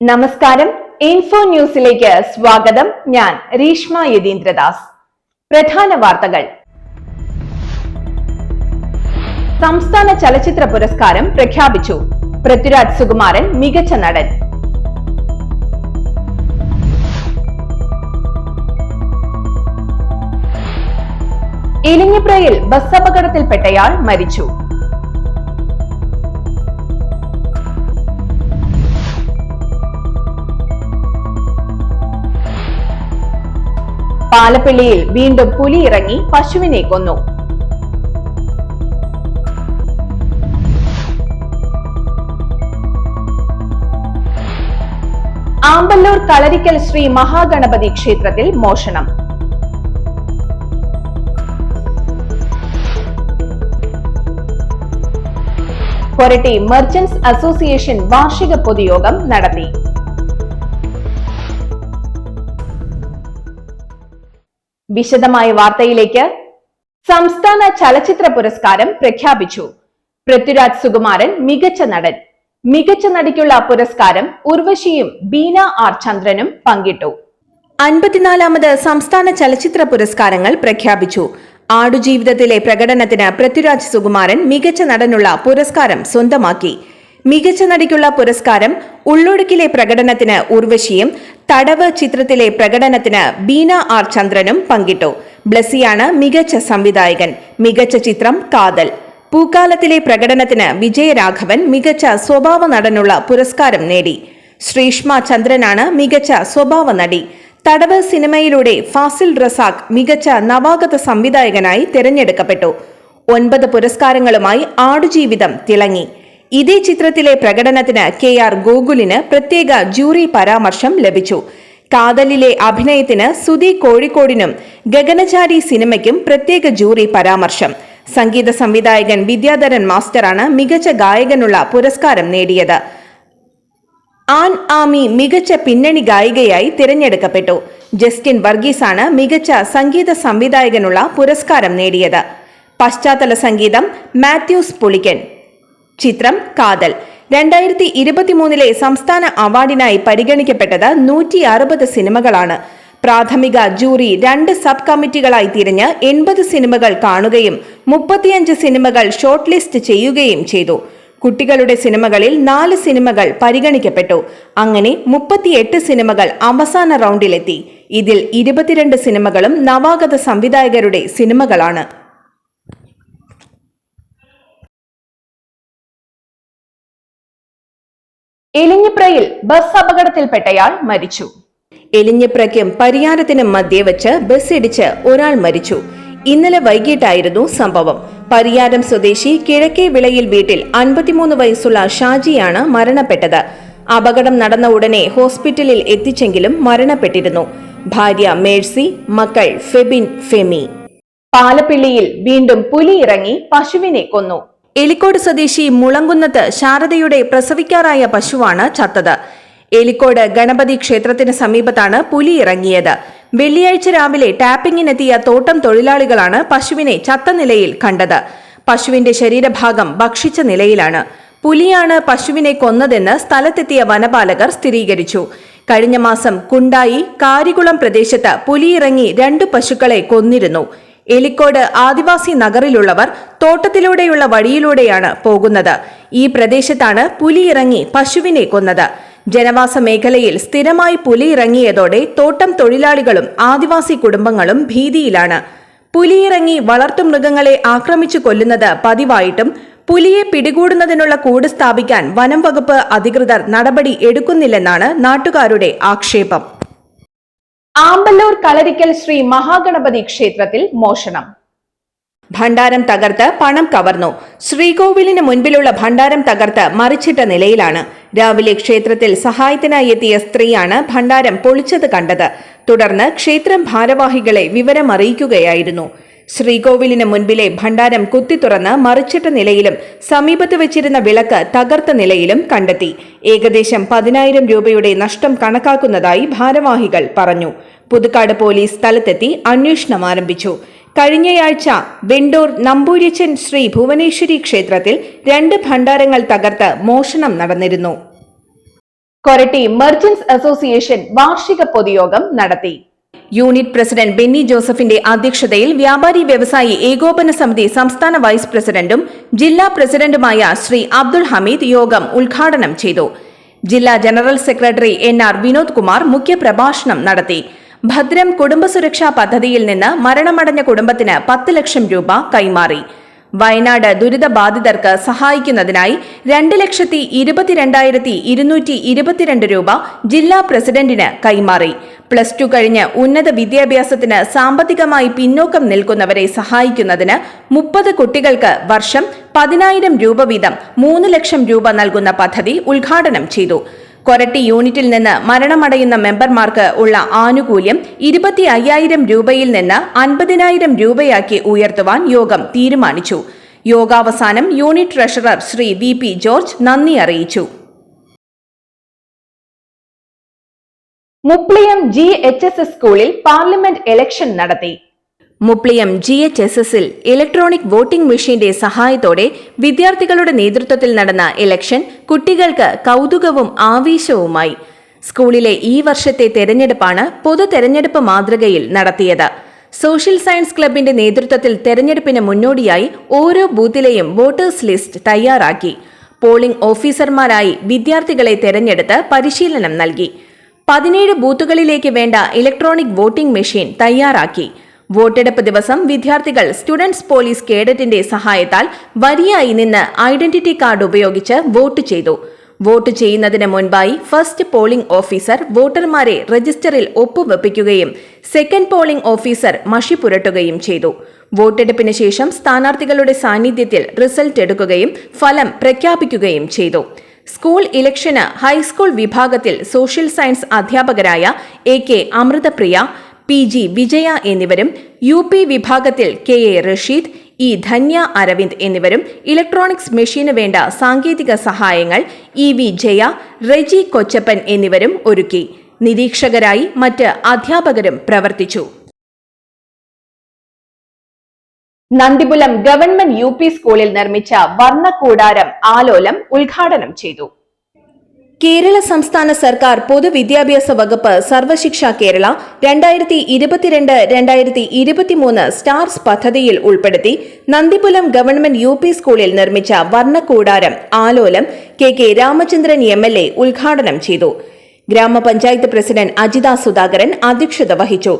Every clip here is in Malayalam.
നമസ്കാരം. ഇൻഫോ ന്യൂസിലേക്ക് സ്വാഗതം. ഞാൻ രീഷ്മ യതീന്ദ്രദാസ്. പ്രധാന വാർത്തകൾ. സംസ്ഥാന ചലച്ചിത്ര പുരസ്കാരം പ്രഖ്യാപിച്ചു. പൃഥ്വിരാജ് സുകുമാരൻ മികച്ച നടൻ. ഇലിഞ്ഞിപ്രയിൽ ബസ് അപകടത്തിൽപ്പെട്ടയാൾ മരിച്ചു. പാലപ്പിള്ളിയിൽ വീണ്ടും പുലി ഇറങ്ങി പശുവിനെ കൊന്നു. ആമ്പല്ലൂർ കളരിക്കൽ ശ്രീ മഹാഗണപതി ക്ഷേത്രത്തിൽ മോഷണം. കൊരട്ടി മെർച്ചന്റ്സ് അസോസിയേഷൻ വാർഷിക പൊതുയോഗം നടത്തി. വിശദമായ വാർത്തയിലേക്ക്. സംസ്ഥാന ചലച്ചിത്ര പുരസ്കാരം പ്രഖ്യാപിച്ചു. പൃഥ്വിരാജ് സുകുമാരൻ മികച്ച നടൻ. മികച്ച നടിക്കുള്ള പുരസ്കാരം ഉർവശിയും ബീന ആർ ചന്ദ്രനും പങ്കിട്ടു. 54ാമത് സംസ്ഥാന ചലച്ചിത്ര പുരസ്കാരങ്ങൾ പ്രഖ്യാപിച്ചു. ആടുജീവിതത്തിലെ പ്രകടനത്തിന് പൃഥ്വിരാജ് സുകുമാരൻ മികച്ച നടനുള്ള പുരസ്കാരം സ്വന്തമാക്കി. മികച്ച നടിക്കുള്ള പുരസ്കാരം ഉള്ളൊടുക്കിലെ പ്രകടനത്തിന് ഉർവശിയും തടവ് ചിത്രത്തിലെ പ്രകടനത്തിന് ബീന ആർ ചന്ദ്രനും പങ്കിട്ടു. ബ്ലസ്സിയാണ് മികച്ച സംവിധായകൻ. മികച്ച ചിത്രം കാതൽ. പൂക്കാലത്തിലെ പ്രകടനത്തിന് വിജയരാഘവൻ മികച്ച സ്വഭാവ നടനുള്ള പുരസ്കാരം നേടി. ശ്രീഷ്മ ചന്ദ്രനാണ് മികച്ച സ്വഭാവ നടി. തടവ് സിനിമയിലൂടെ ഫാസിൽ റസാഖ് മികച്ച നവാഗത സംവിധായകനായി തിരഞ്ഞെടുക്കപ്പെട്ടു. 9 പുരസ്കാരങ്ങളുമായി ആടുജീവിതം തിളങ്ങി. ഇതേ ചിത്രത്തിലെ പ്രകടനത്തിന് KR ഗോകുലിന് പ്രത്യേക ജൂറി പരാമർശം ലഭിച്ചു. കാതലിലെ അഭിനയത്തിന് സുധി കോഴിക്കോടിനും ഗഗനചാരി സിനിമയ്ക്കും പ്രത്യേക ജൂറി പരാമർശം. സംഗീത സംവിധായകൻ വിദ്യാധരൻ മാസ്റ്ററാണ് മികച്ച ഗായകനുള്ള പുരസ്കാരം നേടിയത്. ആൻ ആമി മികച്ച പിന്നണി ഗായികയായി തിരഞ്ഞെടുക്കപ്പെട്ടു. ജസ്റ്റിൻ വർഗീസാണ് മികച്ച സംഗീത സംവിധായകനുള്ള പുരസ്കാരം നേടിയത്. പശ്ചാത്തല സംഗീതം മാത്യൂസ് പുളിക്കൻ. ചിത്രം കാതൽ 2023 സംസ്ഥാന അവാർഡിനായി പരിഗണിക്കപ്പെട്ടത് 160 സിനിമകളാണ്. പ്രാഥമിക ജൂറി 2 സബ് കമ്മിറ്റികളായി തിരിഞ്ഞ് 80 സിനിമകൾ കാണുകയും 35 സിനിമകൾ ഷോർട്ട് ലിസ്റ്റ് ചെയ്യുകയും ചെയ്തു. കുട്ടികളുടെ സിനിമകളിൽ 4 സിനിമകൾ പരിഗണിക്കപ്പെട്ടു. അങ്ങനെ 38 സിനിമകൾ അവസാന റൗണ്ടിലെത്തി. ഇതിൽ 22 സിനിമകളും നവാഗത സംവിധായകരുടെ സിനിമകളാണ്. എലിഞ്ഞിപ്രയിൽ ബസ് അപകടത്തിൽപ്പെട്ടയാൾ മരിച്ചു. എലിഞ്ഞിപ്രയ്ക്കും പരിയാരത്തിനും മധ്യേ വെച്ച് ബസ് ഇടിച്ച് ഒരാൾ മരിച്ചു. ഇന്നലെ വൈകിട്ടായിരുന്നു സംഭവം. പരിയാരം സ്വദേശി കിഴക്കേ വിളയിൽ വീട്ടിൽ 53 വയസ്സുള്ള ഷാജിയാണ് മരണപ്പെട്ടത്. അപകടം നടന്ന ഉടനെ ഹോസ്പിറ്റലിൽ എത്തിച്ചെങ്കിലും മരണപ്പെട്ടിരുന്നു. ഭാര്യ മേഴ്സി, മക്കൾ ഫെബിൻ, ഫെമി. പാലപ്പിള്ളിയിൽ വീണ്ടും പുലി ഇറങ്ങി പശുവിനെ കൊന്നു. എലിക്കോട് സ്വദേശി മുളങ്കുന്നത്ത് ശാരദയുടെ പ്രസവിക്കാറായ പശുവാണ് ചത്തത്. എലിക്കോട് ഗണപതി ക്ഷേത്രത്തിന് സമീപത്താണ് പുലി ഇറങ്ങിയത്. വെള്ളിയാഴ്ച രാവിലെ ടാപ്പിംഗിനെത്തിയ തോട്ടം തൊഴിലാളികളാണ് പശുവിനെ ചത്ത നിലയിൽ കണ്ടത്. പശുവിന്റെ ശരീരഭാഗം ഭക്ഷിച്ച നിലയിലാണ്. പുലിയാണ് പശുവിനെ കൊന്നതെന്ന് സ്ഥലത്തെത്തിയ വനപാലകർ സ്ഥിരീകരിച്ചു. കഴിഞ്ഞ മാസം കുണ്ടായി കാരികുളം പ്രദേശത്ത് പുലിയിറങ്ങി 2 പശുക്കളെ കൊന്നിരുന്നു. എലിക്കോട് ആദിവാസി നഗറിലുള്ളവർ തോട്ടത്തിലൂടെയുള്ള വഴിയിലൂടെയാണ് പോകുന്നത്. ഈ പ്രദേശത്താണ് പുലിയിറങ്ങി പശുവിനെ കൊന്നത്. ജനവാസ മേഖലയിൽ സ്ഥിരമായി പുലിയിറങ്ങിയതോടെ തോട്ടം തൊഴിലാളികളും ആദിവാസി കുടുംബങ്ങളും ഭീതിയിലാണ്. പുലിയിറങ്ങി വളർത്തുമൃഗങ്ങളെ ആക്രമിച്ചു കൊല്ലുന്നത് പതിവായിട്ടും പുലിയെ പിടികൂടുന്നതിനുള്ള കൂട് സ്ഥാപിക്കാൻ വനം വകുപ്പ് അധികൃതർ നടപടി എടുക്കുന്നില്ലെന്നാണ് നാട്ടുകാരുടെ ആക്ഷേപം. ആമ്പല്ലൂർ കളരിക്കൽ ശ്രീ മഹാഗണപതി ക്ഷേത്രത്തിൽ മോഷണം. ഭണ്ഡാരം തകർത്ത് പണം കവർന്നു. ശ്രീകോവിലിന് മുൻപിലുള്ള ഭണ്ഡാരം തകർത്ത് മറിച്ചിട്ട നിലയിലാണ്. രാവിലെ ക്ഷേത്രത്തിൽ സഹായത്തിനായി എത്തിയ സ്ത്രീയാണ് ഭണ്ഡാരം പൊളിച്ചത് കണ്ടത്. തുടർന്ന് ക്ഷേത്രം ഭാരവാഹികളെ വിവരമറിയിക്കുകയായിരുന്നു. ശ്രീകോവിലിന് മുൻപിലെ ഭണ്ഡാരം കുത്തിത്തുറന്ന് മറിച്ചിട്ട നിലയിലും സമീപത്ത് വെച്ചിരുന്ന വിളക്ക് തകർത്ത നിലയിലും കണ്ടെത്തി. ഏകദേശം 10,000 രൂപയുടെ നഷ്ടം കണക്കാക്കുന്നതായി ഭാരവാഹികൾ പറഞ്ഞു. പുതുക്കാട് പോലീസ് സ്ഥലത്തെത്തി അന്വേഷണം ആരംഭിച്ചു. കഴിഞ്ഞയാഴ്ച വെണ്ടൂർ നമ്പൂരിച്ചൻ ശ്രീ ഭുവനേശ്വരി ക്ഷേത്രത്തിൽ 2 ഭണ്ഡാരങ്ങൾ തകർത്ത് മോഷണം നടന്നിരുന്നു. കൊരട്ടി മെർച്ചന്റ്സ് അസോസിയേഷൻ വാർഷിക പൊതുയോഗം നടത്തി. യൂണിറ്റ് പ്രസിഡന്റ് ബെന്നി ജോസഫിന്റെ അധ്യക്ഷതയിൽ വ്യാപാരി വ്യവസായി ഏകോപന സമിതി സംസ്ഥാന വൈസ് പ്രസിഡന്റും ജില്ലാ പ്രസിഡന്റുമായ ശ്രീ അബ്ദുൾ ഹമീദ് യോഗം ഉദ്ഘാടനം ചെയ്തു. ജില്ലാ general secretary NR Vinod Kumar മുഖ്യപ്രഭാഷണം നടത്തി. ഭദ്രം കുടുംബസുരക്ഷാ പദ്ധതിയിൽ നിന്ന് മരണമടഞ്ഞ കുടുംബത്തിന് 10 ലക്ഷം രൂപ കൈമാറി. വയനാട് ദുരിതബാധിതർക്ക് സഹായിക്കുന്നതിനായി 2,22,222 രൂപ ജില്ലാ പ്രസിഡന്റിന് കൈമാറി. +2 കഴിഞ്ഞ് ഉന്നത വിദ്യാഭ്യാസത്തിന് സാമ്പത്തികമായി പിന്നോക്കം നിൽക്കുന്നവരെ സഹായിക്കുന്നതിന് 30 കുട്ടികൾക്ക് വർഷം 10,000 രൂപ വീതം 3 ലക്ഷം രൂപ നൽകുന്ന പദ്ധതി ഉദ്ഘാടനം ചെയ്തു. കൊരട്ടി യൂണിറ്റിൽ നിന്ന് മരണമടയുന്ന മെമ്പർമാർക്ക് ഉള്ള ആനുകൂല്യം 25,000 രൂപയിൽ നിന്ന് 50,000 രൂപയാക്കി ഉയർത്തുവാൻ യോഗം തീരുമാനിച്ചു. യോഗാവസാനം unit treasurer Shri VP George നന്ദി അറിയിച്ചു. മുപ്ലിയം GHSS സ്കൂളിൽ പാർലമെന്റ് ഇലക്ഷൻ നടത്തി. മുപ്ലിയം GHSSൽ ഇലക്ട്രോണിക് വോട്ടിംഗ് മെഷീന്റെ സഹായത്തോടെ വിദ്യാർത്ഥികളുടെ നേതൃത്വത്തിൽ നടന്ന ഇലക്ഷൻ കുട്ടികൾക്ക് കൗതുകവും ആവേശവുമായി. സ്കൂളിലെ ഈ വർഷത്തെ തെരഞ്ഞെടുപ്പാണ് പൊതു തെരഞ്ഞെടുപ്പ് മാതൃകയിൽ നടത്തിയത്. സോഷ്യൽ സയൻസ് ക്ലബിന്റെ നേതൃത്വത്തിൽ തെരഞ്ഞെടുപ്പിന് മുന്നോടിയായി ഓരോ ബൂത്തിലെയും വോട്ടേഴ്സ് ലിസ്റ്റ് തയ്യാറാക്കി. പോളിംഗ് ഓഫീസർമാരായി വിദ്യാർത്ഥികളെ തെരഞ്ഞെടുത്ത് പരിശീലനം നൽകി. 17 ബൂത്തുകളിലേക്ക് വേണ്ട ഇലക്ട്രോണിക് വോട്ടിംഗ് മെഷീൻ തയ്യാറാക്കി. വോട്ടെടുപ്പ് ദിവസം വിദ്യാർത്ഥികൾ സ്റ്റുഡൻസ് പോലീസ് കേഡറ്റിന്റെ സഹായത്താൽ വരിയായി നിന്ന് ഐഡന്റിറ്റി കാർഡ് ഉപയോഗിച്ച് വോട്ട് ചെയ്തു. വോട്ട് ചെയ്യുന്നതിന് മുൻപായി ഫസ്റ്റ് പോളിംഗ് ഓഫീസർ വോട്ടർമാരെ രജിസ്റ്ററിൽ ഒപ്പുവെപ്പിക്കുകയും സെക്കൻഡ് പോളിംഗ് ഓഫീസർ മഷി പുരട്ടുകയും ചെയ്തു. വോട്ടെടുപ്പിന് ശേഷം സ്ഥാനാർത്ഥികളുടെ സാന്നിധ്യത്തിൽ റിസൾട്ട് എടുക്കുകയും ഫലം പ്രഖ്യാപിക്കുകയും ചെയ്തു. സ്കൂൾ ഇലക്ഷന് ഹൈസ്കൂൾ വിഭാഗത്തിൽ സോഷ്യൽ സയൻസ് അധ്യാപകരായ AK അമൃതപ്രിയ, PG വിജയ എന്നിവരും, UP വിഭാഗത്തിൽ KA റഷീദ്, E ധന്യ അരവിന്ദ് എന്നിവരും ഇലക്ട്രോണിക്സ് മെഷീന് വേണ്ട സാങ്കേതിക സഹായങ്ങൾ EV ജയ, റെജി കൊച്ചപ്പൻ എന്നിവരും ഒരുക്കി. നിരീക്ഷകരായി മറ്റ് അധ്യാപകരും പ്രവർത്തിച്ചു. നന്ദിപുലം ഗവൺമെന്റ് UP സ്കൂളിൽ നിർമ്മിച്ച വർണ്ണക്കൂടാരം ആലോലം ഉദ്ഘാടനം ചെയ്തു. കേരള സംസ്ഥാന സർക്കാർ പൊതുവിദ്യാഭ്യാസ വകുപ്പ് സർവശിക്ഷ കേരള 2022-2023 സ്റ്റാർസ് പദ്ധതിയിൽ ഉൾപ്പെടുത്തി നന്ദിപുലം ഗവൺമെന്റ് UP സ്കൂളിൽ നിർമ്മിച്ച വർണ്ണക്കൂടാരം ആലോലം KK രാമചന്ദ്രൻ MLA ഉദ്ഘാടനം ചെയ്തു. ഗ്രാമപഞ്ചായത്ത് പ്രസിഡന്റ് അജിത സുധാകരൻ അധ്യക്ഷത വഹിച്ചു.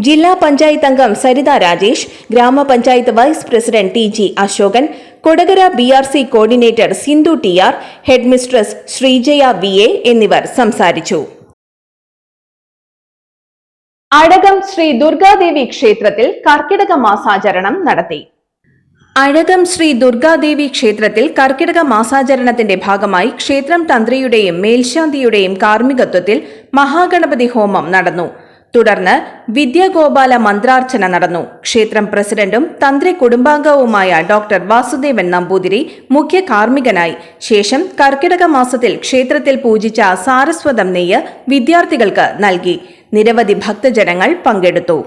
ജില്ലാ പഞ്ചായത്ത് അംഗം സരിത രാജേഷ്, ഗ്രാമപഞ്ചായത്ത് vice president TG Ashokan, Kodakara BRC coordinator Sindhu TR, headmistress Sreejaya VA എന്നിവർ സംസാരിച്ചു. അഴകം ശ്രീ ദുർഗാദേവി ക്ഷേത്രത്തിൽ കർക്കിടക മാസാചരണം നടത്തി. അഴകം ശ്രീ ദുർഗാദേവി ക്ഷേത്രത്തിൽ കർക്കിടക മാസാചരണത്തിന്റെ ഭാഗമായി ക്ഷേത്രം തന്ത്രിയുടെയും മേൽശാന്തിയുടെയും കാർമ്മികത്വത്തിൽ മഹാഗണപതി ഹോമം നടന്നു. തുടർന്ന് വിദ്യാഗോപാല മന്ത്രാർച്ചന നടന്നു. ക്ഷേത്രം പ്രസിഡന്റും തന്ത്രി കുടുംബാംഗവുമായ ഡോക്ടർ വാസുദേവൻ നമ്പൂതിരി മുഖ്യ കാർമ്മികനായി. ശേഷം കർക്കിടക മാസത്തിൽ ക്ഷേത്രത്തിൽ പൂജിച്ച സാരസ്വതം നെയ്യ് വിദ്യാർത്ഥികൾക്ക് നൽകി. നിരവധി ഭക്തജനങ്ങൾ പങ്കെടുത്തു.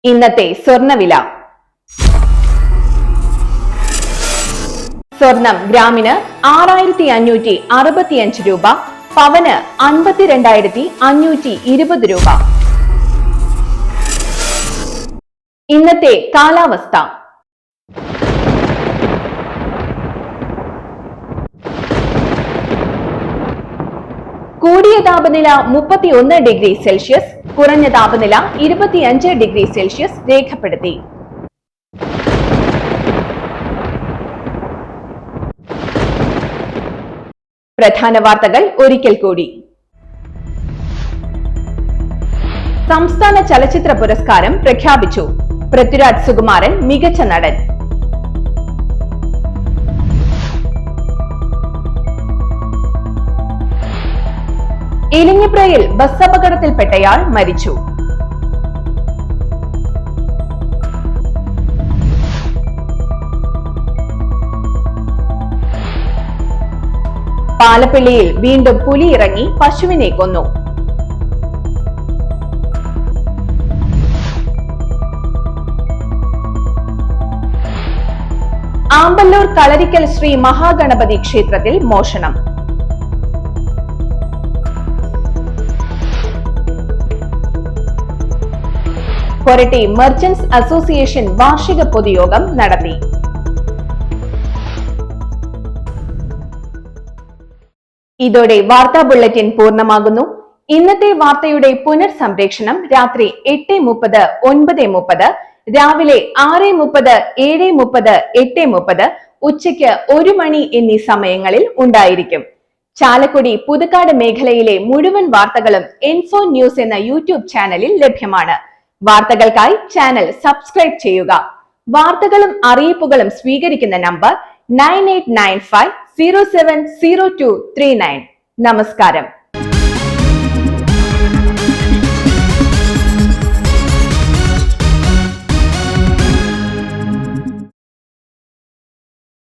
ഇന്നത്തെ സ്വർണ്ണവില. സ്വർണം ഗ്രാമിന് 6,565 രൂപ, പവന് 52,520 രൂപ. ഇന്നത്തെ കാലാവസ്ഥ. കൂടിയ താപനില 31 ഡിഗ്രി സെൽഷ്യസ്, കുറഞ്ഞ താപനില 25 ഡിഗ്രി സെൽഷ്യസ് രേഖപ്പെടുത്തി. പ്രധാന വാർത്തകൾ ഒരിക്കൽ കൂടി. സംസ്ഥാന ചലച്ചിത്ര പുരസ്കാരം പ്രഖ്യാപിച്ചു. പൃഥ്വിരാജ് സുകുമാരൻ മികച്ച നടൻ. ഇലിഞ്ഞിപ്രയിൽ ബസ് അപകടത്തിൽപ്പെട്ടയാൾ മരിച്ചു. പാലപ്പിള്ളിയിൽ വീണ്ടും പുലി ഇറങ്ങി പശുവിനെ കൊന്നു. ആമ്പല്ലൂർ കളരിക്കൽ ശ്രീ മഹാഗണപതി ക്ഷേത്രത്തിൽ മോഷണം. കൊരട്ടി മെർച്ചന്റ്സ് അസോസിയേഷൻ വാർഷിക പൊതുയോഗം നടത്തി. ഇതോടെ വാർത്താ ബുള്ളറ്റിൻ പൂർണ്ണമാകുന്നു. ഇന്നത്തെ വാർത്തയുടെ പുനർസംപ്രേഷണം രാത്രി 8:30, 9:30, രാവിലെ 6:30, 7:30, 8:30, ഉച്ചയ്ക്ക് 1 മണി എന്നീ സമയങ്ങളിൽ ഉണ്ടായിരിക്കും. ചാലക്കുടി പുതുക്കാട് മേഖലയിലെ മുഴുവൻ വാർത്തകളും Info News എന്ന യൂട്യൂബ് ചാനലിൽ ലഭ്യമാണ്. വാർത്തകൾക്കായി ചാനൽ സബ്സ്ക്രൈബ് ചെയ്യുക. വാർത്തകളും അറിയിപ്പുകളും സ്വീകരിക്കുന്ന നമ്പർ 9895070239. നമസ്കാരം.